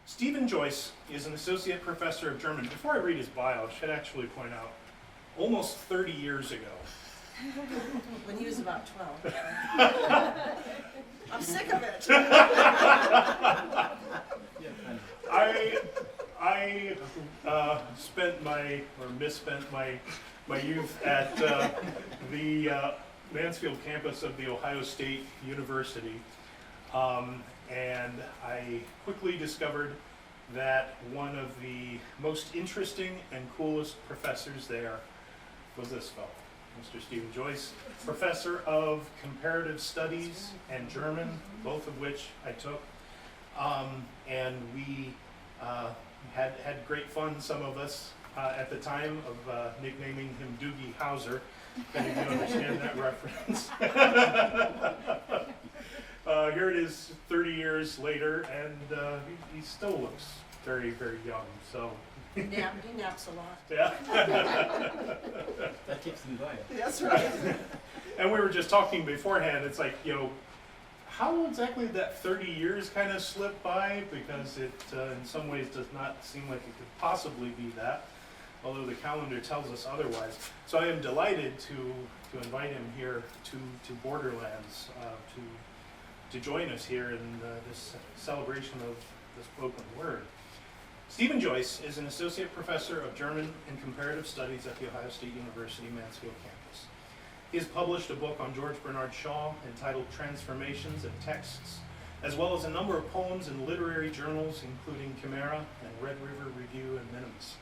Stephen Joyce is an associate professor of German. Before I read his bio, I should actually point out, almost 30 years ago. When he was about 12. I'm sick of it. I misspent my youth at the Mansfield campus of the Ohio State University. And I quickly discovered that one of the most interesting and coolest professors there was this fellow, Mr. Stephen Joyce, professor of comparative studies and German, both of which I took. And we had great fun, some of us, at the time, of nicknaming him Doogie Howser, if any of you understand that reference. Here it is 30 years later, and he still looks very, very young. So He naps a lot. yeah. That keeps them going. That's right. And we were just talking beforehand, it's like, how exactly did that 30 years kind of slip by? Because it, in some ways, does not seem like it could possibly be that, although the calendar tells us otherwise. So I am delighted to invite him here to Borderlands, to join us here in this celebration of the spoken word. Stephen Joyce is an associate professor of German and comparative studies at the Ohio State University Mansfield campus. He has published a book on George Bernard Shaw entitled Transformations of Texts, as well as a number of poems in literary journals, including Chimera and Red River Review and Minimus.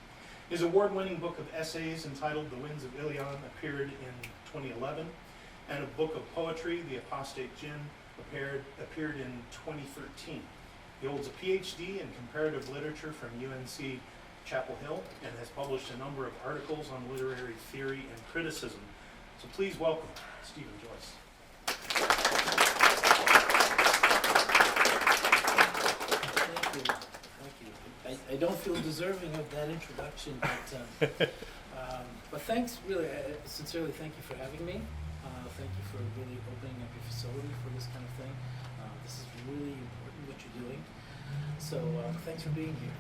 His award-winning book of essays entitled The Winds of Ilion appeared in 2011, and a book of poetry, The Apostate Djinn, appeared in 2013. He holds a PhD in comparative literature from UNC Chapel Hill and has published a number of articles on literary theory and criticism. So please welcome Stephen Joyce. Thank you. Thank you. I don't feel deserving of that introduction, but thanks, really, sincerely thank you for having me. Thank you for really opening up your facility for this kind of thing. This is really important what you're doing. So thanks for being here.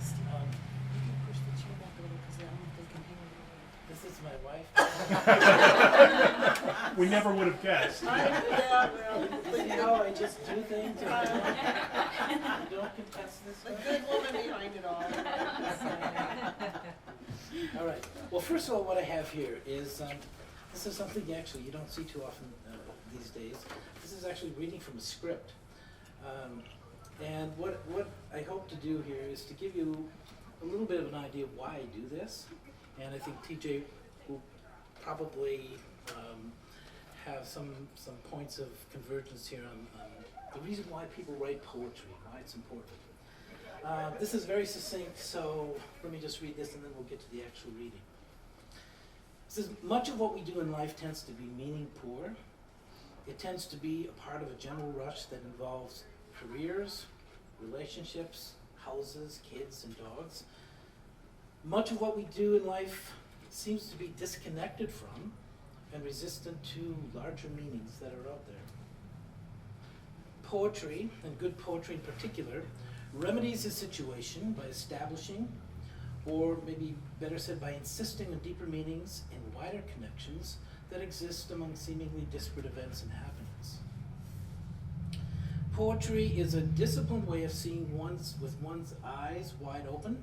You can push the chair back a little because I don't know if they can hear you. This is my wife. We never would have guessed. Yeah, well, See how I just do things? You don't contest this the one? good woman behind it all. All right. Well, first of all, what I have here is, this is something actually you don't see too often these days. This is actually reading from a script. And what I hope to do here is to give you a little bit of an idea of why I do this. And I think TJ will probably have some points of convergence here on the reason why people write poetry, why it's important. This is very succinct, so let me just read this and then we'll get to the actual reading. It says, much of what we do in life tends to be meaning poor. It tends to be a part of a general rush that involves careers, relationships, houses, kids, and dogs. Much of what we do in life seems to be disconnected from and resistant to larger meanings that are out there. Poetry, and good poetry in particular, remedies a situation by establishing, or maybe better said, by insisting on deeper meanings and wider connections that exist among seemingly disparate events and happenings. Poetry is a disciplined way of seeing with one's eyes wide open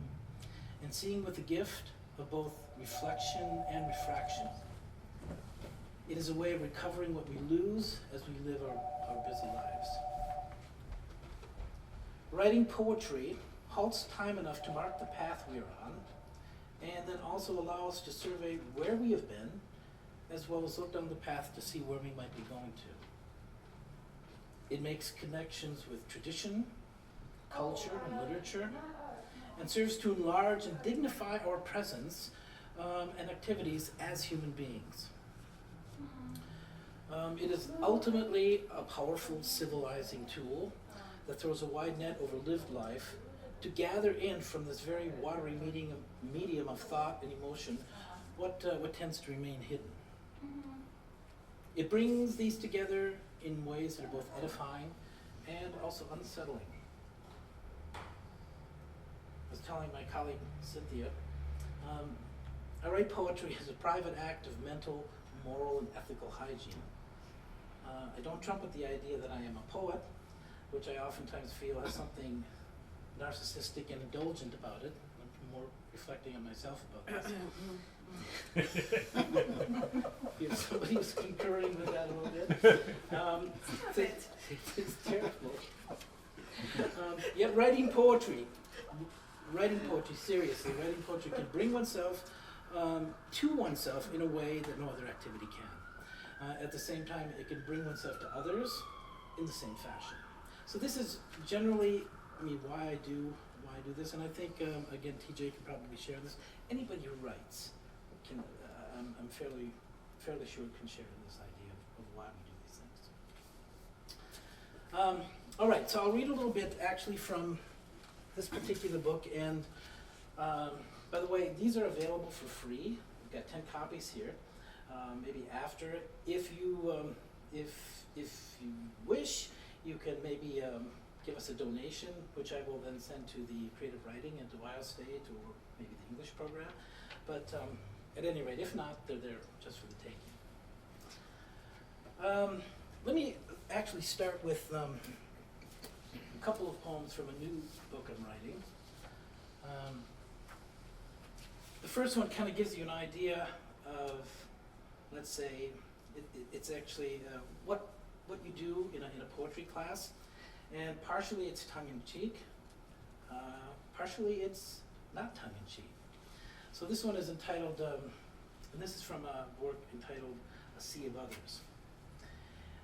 and seeing with the gift of both reflection and refraction. It is a way of recovering what we lose as we live our busy lives. Writing poetry halts time enough to mark the path we are on, and then also allow us to survey where we have been, as well as look down the path to see where we might be going to. It makes connections with tradition, culture, and literature, and serves to enlarge and dignify our presence and activities as human beings. It is ultimately a powerful civilizing tool that throws a wide net over lived life to gather in from this very watery medium of thought and emotion what tends to remain hidden. It brings these together in ways that are both edifying and also unsettling. telling my colleague Cynthia, I write poetry as a private act of mental, moral, and ethical hygiene. I don't trumpet the idea that I am a poet, which I oftentimes feel has something narcissistic and indulgent about it. I'm more reflecting on myself about this. If somebody was concurring with that a little bit. It's terrible. Yet writing poetry, seriously, writing poetry can bring oneself to oneself in a way that no other activity can. At the same time, it can bring oneself to others in the same fashion. So this is generally, why I do this, and I think, again, TJ can probably share this. Anybody who writes can, I'm fairly sure can share this idea of why we do these things. All right, so I'll read a little bit actually from this particular book, and by the way, these are available for free. We've got 10 copies here. Maybe after, if you wish, you can maybe give us a donation, which I will then send to the creative writing at Ohio State or maybe the English program. But at any rate, if not, they're there just for the taking. Let me actually start with a couple of poems from a new book I'm writing. The first one kind of gives you an idea of, let's say, it's actually what you do in a poetry class, and partially it's tongue-in-cheek, partially it's not tongue-in-cheek. So this one is entitled, and this is from a work entitled A Sea of Others.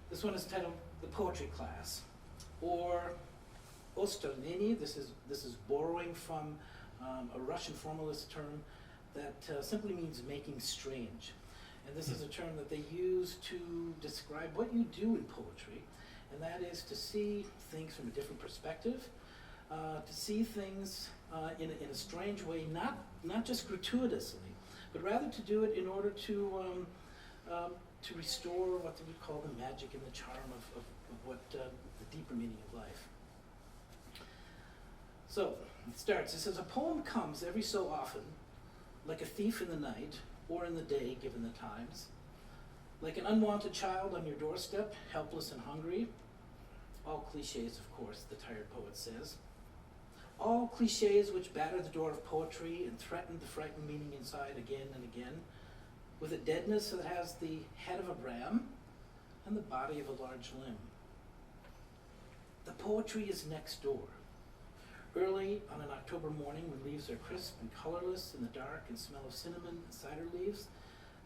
This one is entitled The Poetry Class, or Ostranenie. This is borrowing from a Russian formalist term that simply means making strange. And this is a term that they use to describe what you do in poetry, and that is to see things from a different perspective, to see things in a strange way, not just gratuitously, but rather to do it in order to restore what they would call the magic and the charm of what the deeper meaning of life. So it starts. It says, a poem comes every so often, like a thief in the night, or in the day, given the times, like an unwanted child on your doorstep, helpless and hungry. All cliches, of course, the tired poet says. All cliches which batter the door of poetry and threaten the frightened meaning inside again and again, with a deadness that has the head of a ram and the body of a large limb. The poetry is next door. Early on an October morning when leaves are crisp and colorless in the dark and smell of cinnamon and cider leaves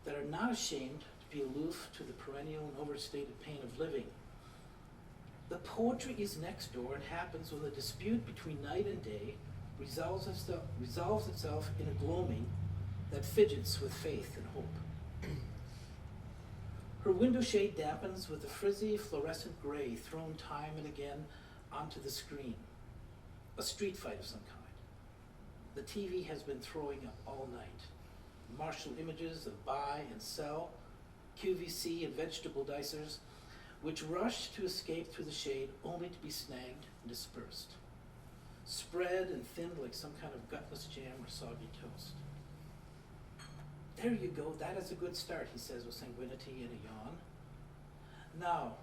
that are not ashamed to be aloof to the perennial and overstated pain of living. The poetry is next door and happens when the dispute between night and day resolves itself in a gloaming that fidgets with faith and hope. Her window shade dampens with the frizzy fluorescent gray thrown time and again onto the screen. A street fight of some kind. The TV has been throwing up all night. Martial images of buy and sell, QVC and vegetable dicers, which rush to escape through the shade only to be snagged and dispersed. Spread and thinned like some kind of gutless jam or soggy toast. There you go, that is a good start, he says with sanguinity and a yawn. Now,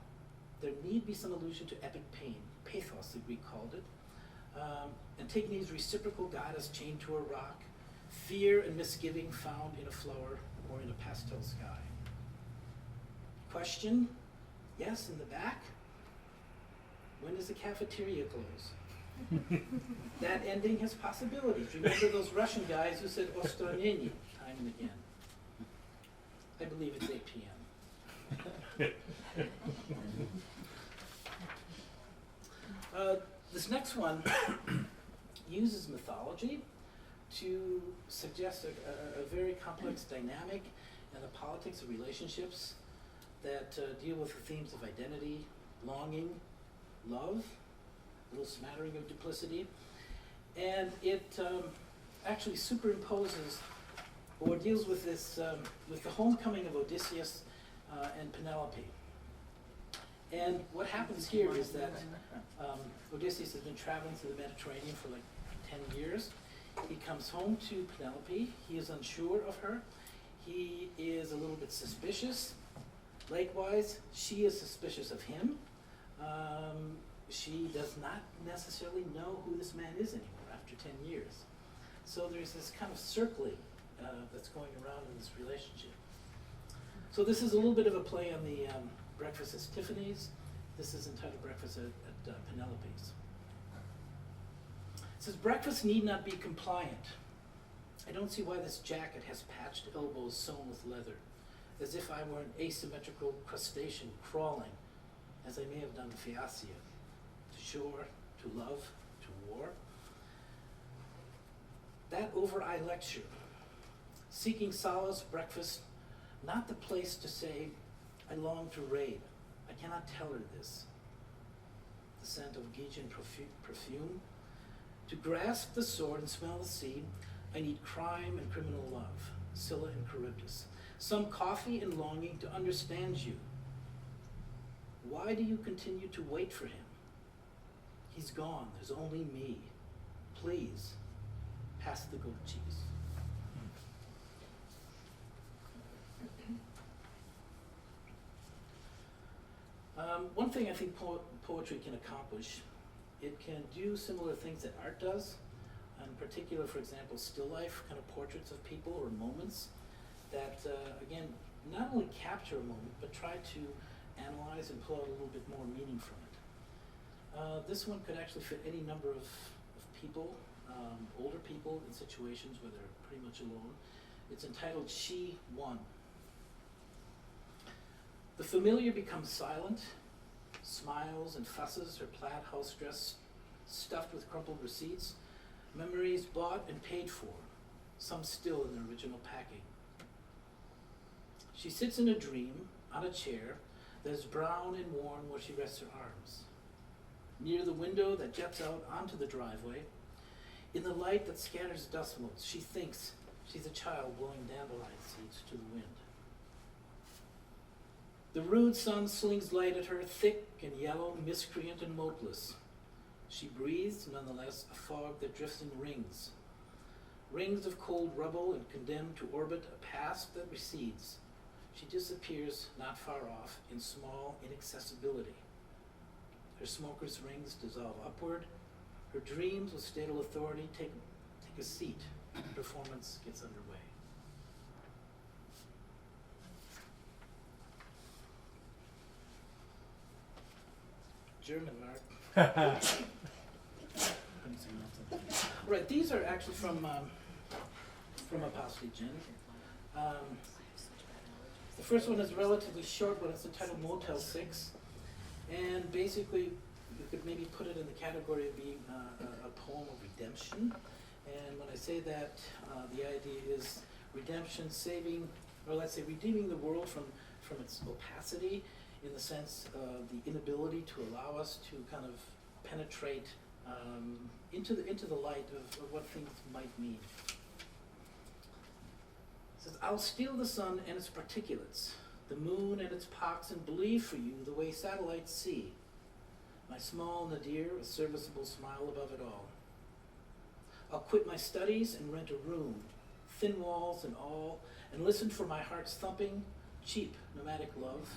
there need be some allusion to epic pain, pathos the Greek called it. Antigone's reciprocal goddess chained to a rock, fear and misgiving found in a flower or in a pastel sky. Question? Yes, in the back? When does the cafeteria close? That ending has possibilities. Remember those Russian guys who said Ostranenie time and again? I believe it's 8 p.m. This next one uses mythology to suggest a very complex dynamic and the politics of relationships that deal with the themes of identity, longing, love, a little smattering of duplicity, and it actually superimposes or deals with this, with the homecoming of Odysseus and Penelope. And what happens here is that Odysseus has been traveling through the Mediterranean for like 10 years. He comes home to Penelope. He is unsure of her. He is a little bit suspicious. Likewise, she is suspicious of him. She does not necessarily know who this man is anymore after 10 years. So there's this kind of circling that's going around in this relationship. So this is a little bit of a play on the Breakfast at Tiffany's. This is entitled Breakfast at Penelope's. It says, breakfast need not be compliant. I don't see why this jacket has patched elbows sewn with leather, as if I were an asymmetrical crustacean crawling, as I may have done to Phaeacia, to shore, to love, to war. That over I lecture, seeking solace, breakfast, not the place to say, I long to raid. I cannot tell her this. The scent of Gijan perfume. To grasp the sword and smell the sea, I need crime and criminal love, Scylla and Charybdis. Some coffee and longing to understand you. Why do you continue to wait for him? He's gone, there's only me. Please, pass the goat cheese. One thing I think poetry can accomplish, it can do similar things that art does. In particular, for example, still life kind of portraits of people or moments that, again, not only capture a moment, but try to analyze and pull out a little bit more meaning from it. This one could actually fit any number of people, older people in situations where they're pretty much alone. It's entitled She Won. The familiar becomes silent, smiles and fusses, her plaid house dress stuffed with crumpled receipts, memories bought and paid for, some still in their original packing. She sits in a dream, on a chair, that is brown and worn where she rests her arms. Near the window that jets out onto the driveway, in the light that scatters dust motes, she thinks she's a child blowing dandelion seeds to the wind. The rude sun slings light at her, thick and yellow, miscreant and moteless. She breathes, nonetheless, a fog that drifts in rings. Rings of cold rubble and condemned to orbit a past that recedes. She disappears not far off in small inaccessibility. Her smoker's rings dissolve upward. Her dreams with statal authority take a seat. Performance gets underway. German, Mark. Right, these are actually from Apostlegen. The first one is a relatively short one. It's entitled Motel 6. And basically, you could maybe put it in the category of being a poem of redemption. And when I say that, the idea is redemption, saving, or let's say redeeming the world from its opacity, in the sense of the inability to allow us to kind of penetrate into the light of what things might mean. It says, I'll steal the sun and its particulates, the moon and its pox, and believe for you the way satellites see. My small nadir, a serviceable smile above it all. I'll quit my studies and rent a room, thin walls and all, and listen for my heart's thumping, cheap nomadic love,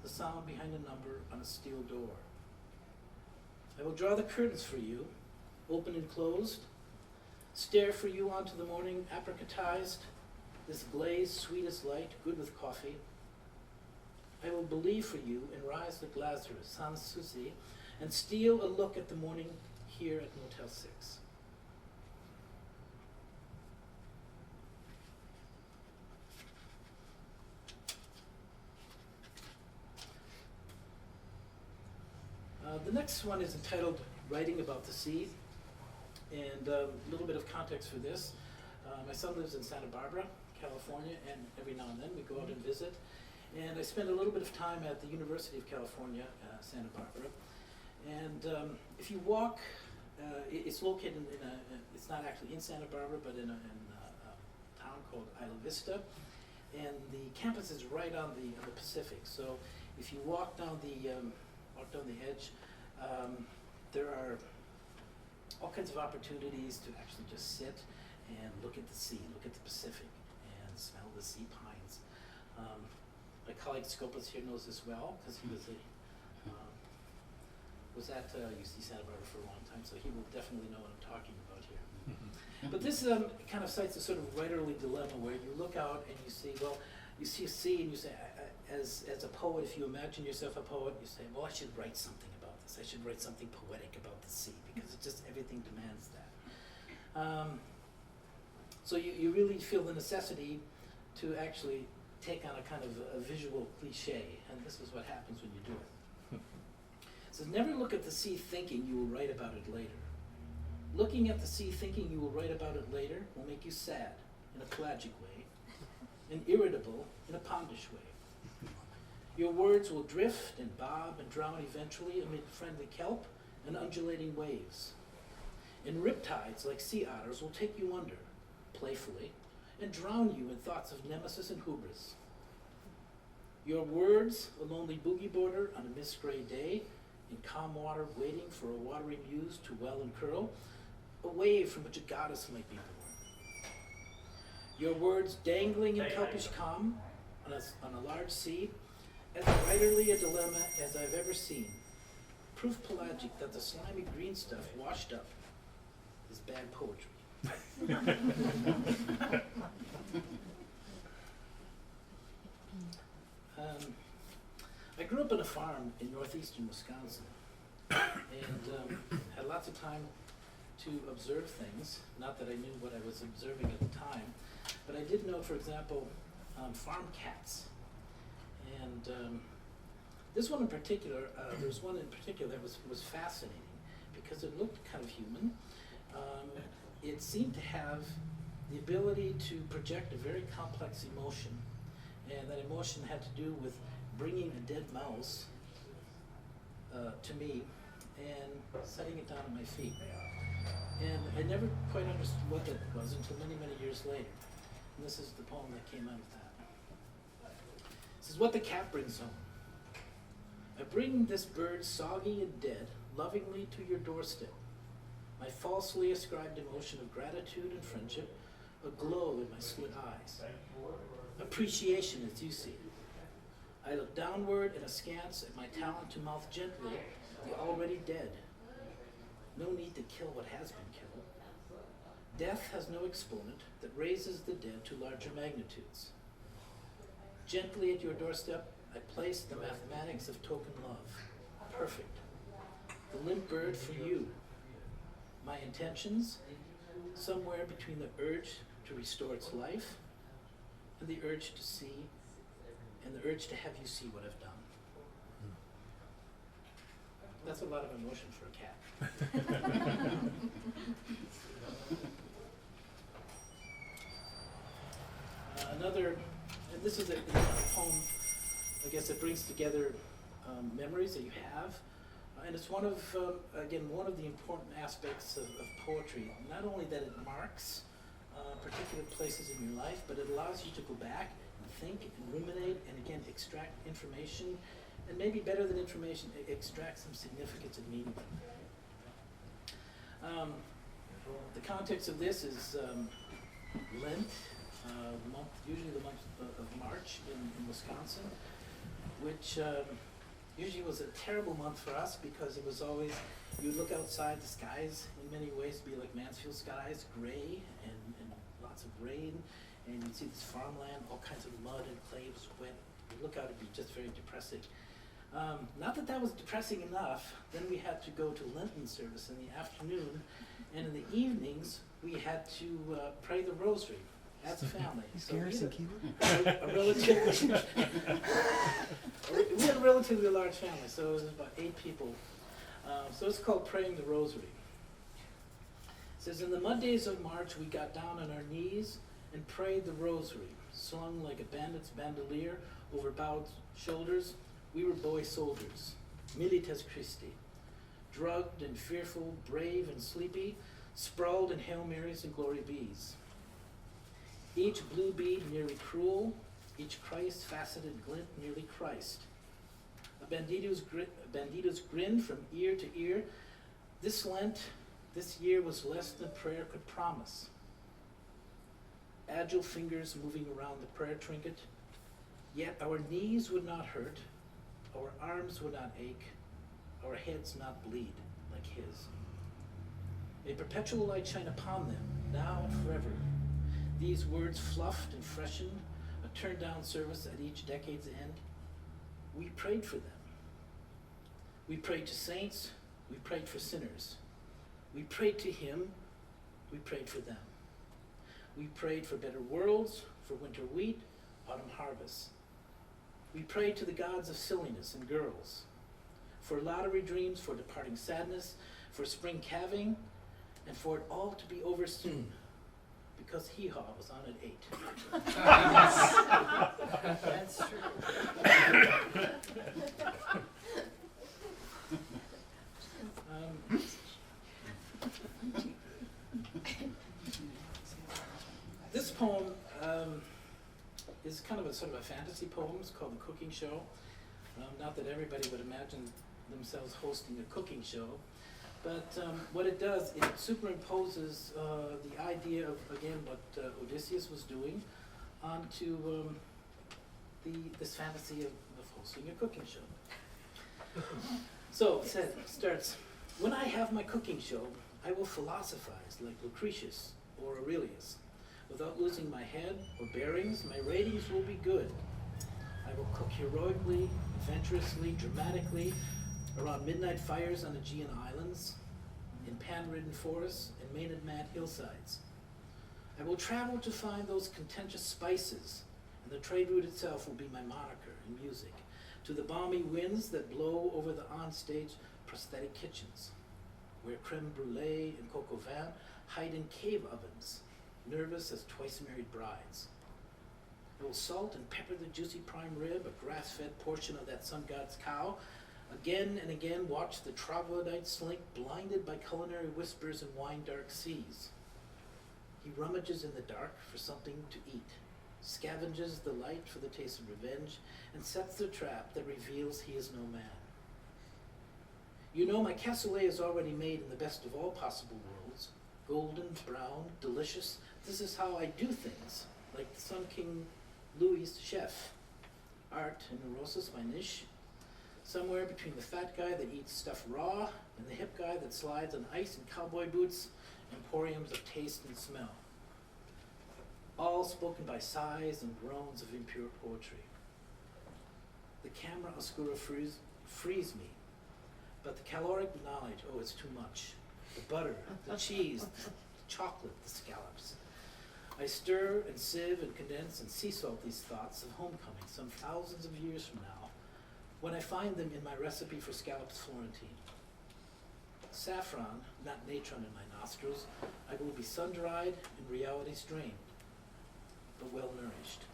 the sound behind a number on a steel door. I will draw the curtains for you, open and closed, stare for you onto the morning apricotized, this glazed sweetest light, good with coffee. I will believe for you and rise like Lazarus, sans souci, and steal a look at the morning here at Motel 6. The next one is entitled Writing About the Sea, and a little bit of context for this. My son lives in Santa Barbara, California, and every now and then we go out and visit. And I spend a little bit of time at the University of California, Santa Barbara. And if you walk, it's located in it's not actually in Santa Barbara, but in a town called Isla Vista. And the campus is right on the Pacific. So if you walk down the edge, there are all kinds of opportunities to actually just sit and look at the sea, look at the Pacific, and smell the sea pines. My colleague Scopus here knows this well because he was at UC Santa Barbara for a long time, so he will definitely know what I'm talking about here. But this kind of cites a sort of writerly dilemma where you look out and you see, well, you see a sea and you say, as a poet, if you imagine yourself a poet, you say, well, I should write something about this. I should write something poetic about the sea because it just, everything demands that. So you really feel the necessity to actually take on a kind of a visual cliche, and this is what happens when you do it. It says, never look at the sea thinking you will write about it later. Looking at the sea thinking you will write about it later will make you sad in a pelagic way, and irritable in a pondish way. Your words will drift and bob and drown eventually amid friendly kelp and undulating waves. And riptides like sea otters will take you under, playfully, and drown you in thoughts of nemesis and hubris. Your words, a lonely boogie boarder on a mist gray day, in calm water waiting for a watery muse to well and curl, a wave from which a goddess might be born. Your words dangling in kelpish calm on a large sea, as writerly a dilemma as I've ever seen. Proof pelagic that the slimy green stuff washed up is bad poetry. I grew up on a farm in northeastern Wisconsin and had lots of time to observe things. Not that I knew what I was observing at the time, but I did know, for example, farm cats. And this one in particular, there's one in particular that was fascinating because it looked kind of human. It seemed to have the ability to project a very complex emotion, and that emotion had to do with bringing a dead mouse to me and setting it down at my feet. And I never quite understood what that was until many, many years later. And this is the poem that came out of that. This is what the cat brings home. I bring this bird soggy and dead lovingly to your doorstep. My falsely ascribed emotion of gratitude and friendship aglow in my slit eyes. Appreciation as you see it. I look downward and askance at my talent to mouth gently the already dead. No need to kill what has been killed. Death has no exponent that raises the dead to larger magnitudes. Gently at your doorstep, I place the mathematics of token love. Perfect. The limp bird for you. My intentions, somewhere between the urge to restore its life and the urge to see, and the urge to have you see what I've done. That's a lot of emotion for a cat. Another, and this is a poem, I guess, that brings together memories that you have. And it's one of, again, one of the important aspects of poetry. Not only that it marks particular places in your life, but it allows you to go back and think and ruminate and, again, extract information. And maybe better than information, extract some significance and meaning from it. The context of this is Lent, usually the month of March in Wisconsin, which usually was a terrible month for us because it was always, you would look outside, the skies in many ways be like Mansfield skies, gray and lots of rain, and you'd see this farmland, all kinds of mud and clay, it was wet. You look out, it'd be just very depressing. Not that that was depressing enough, then we had to go to Lenten service in the afternoon, and in the evenings we had to pray the rosary as a family. So we had a relatively large family, so it was about 8 people. So it's called praying the rosary. It says, in the mud days of March, we got down on our knees and prayed the rosary, slung like a bandit's bandolier over bowed shoulders. We were boy soldiers, milites Christi, drugged and fearful, brave and sleepy, sprawled in Hail Marys and Glory Bees. Each blue bead nearly cruel, each Christ-faceted glint nearly Christ. A bandito's grin from ear to ear. This Lent, This year was less than prayer could promise. Agile fingers moving around the prayer trinket, yet our knees would not hurt, our arms would not ache, our heads not bleed like his. A perpetual light shine upon them, now and forever. These words fluffed and freshened, a turned-down service at each decade's end. We prayed for them. We prayed to saints, we prayed for sinners. We prayed to him, we prayed for them. We prayed for better worlds, for winter wheat, autumn harvests. We prayed to the gods of silliness and girls, for lottery dreams, for departing sadness, for spring calving, and for it all to be over soon, because hee-haw was on at 8. That's true. This poem is kind of a sort of a fantasy poem. It's called The Cooking Show. Not that everybody would imagine themselves hosting a cooking show, but what it does, it superimposes the idea of, again, what Odysseus was doing onto this fantasy of hosting a cooking show. So it starts, when I have my cooking show, I will philosophize like Lucretius or Aurelius. Without losing my head or bearings, my ratings will be good. I will cook heroically, adventurously, dramatically, around midnight fires on Aegean islands, in pan-ridden forests and maenad-mad hillsides. I will travel to find those contentious spices, and the trade route itself will be my moniker in music, to the balmy winds that blow over the onstage prosthetic kitchens, where creme brulee and coq au vin hide in cave ovens, nervous as twice-married brides. I will salt and pepper the juicy prime rib, a grass-fed portion of that sun god's cow. Again and again watch the troglodyte slink, blinded by culinary whispers and wine-dark seas. He rummages in the dark for something to eat, scavenges the light for the taste of revenge, and sets the trap that reveals he is no man. You know, my cassoulet is already made in the best of all possible worlds, golden, brown, delicious. This is how I do things, like the Sun King Louis' chef. Art and neurosis, my niche. Somewhere between the fat guy that eats stuff raw and the hip guy that slides on ice and cowboy boots, emporiums of taste and smell. All spoken by sighs and groans of impure poetry. The camera oscura frees me, but the caloric knowledge, oh, it's too much. The butter, the cheese, the chocolate, the scallops. I stir and sieve and condense and sea salt these thoughts of homecoming some thousands of years from now, when I find them in my recipe for scallops Florentine. Saffron, not natron in my nostrils, I will be sun-dried and reality-strained, but well-nourished.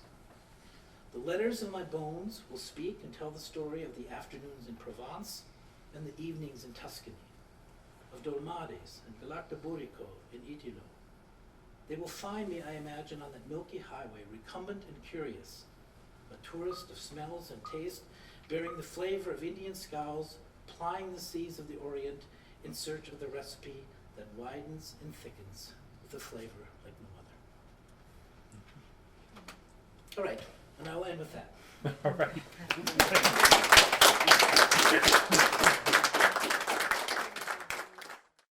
The letters in my bones will speak and tell the story of the afternoons in Provence and the evenings in Tuscany, of Dolmades and Galactaburico in Italo. They will find me, I imagine, on that milky highway, recumbent and curious, a tourist of smells and taste, bearing the flavor of Indian scows, plying the seas of the Orient in search of the recipe that widens and thickens with a flavor like no other. All right, and I'll end with that. All right.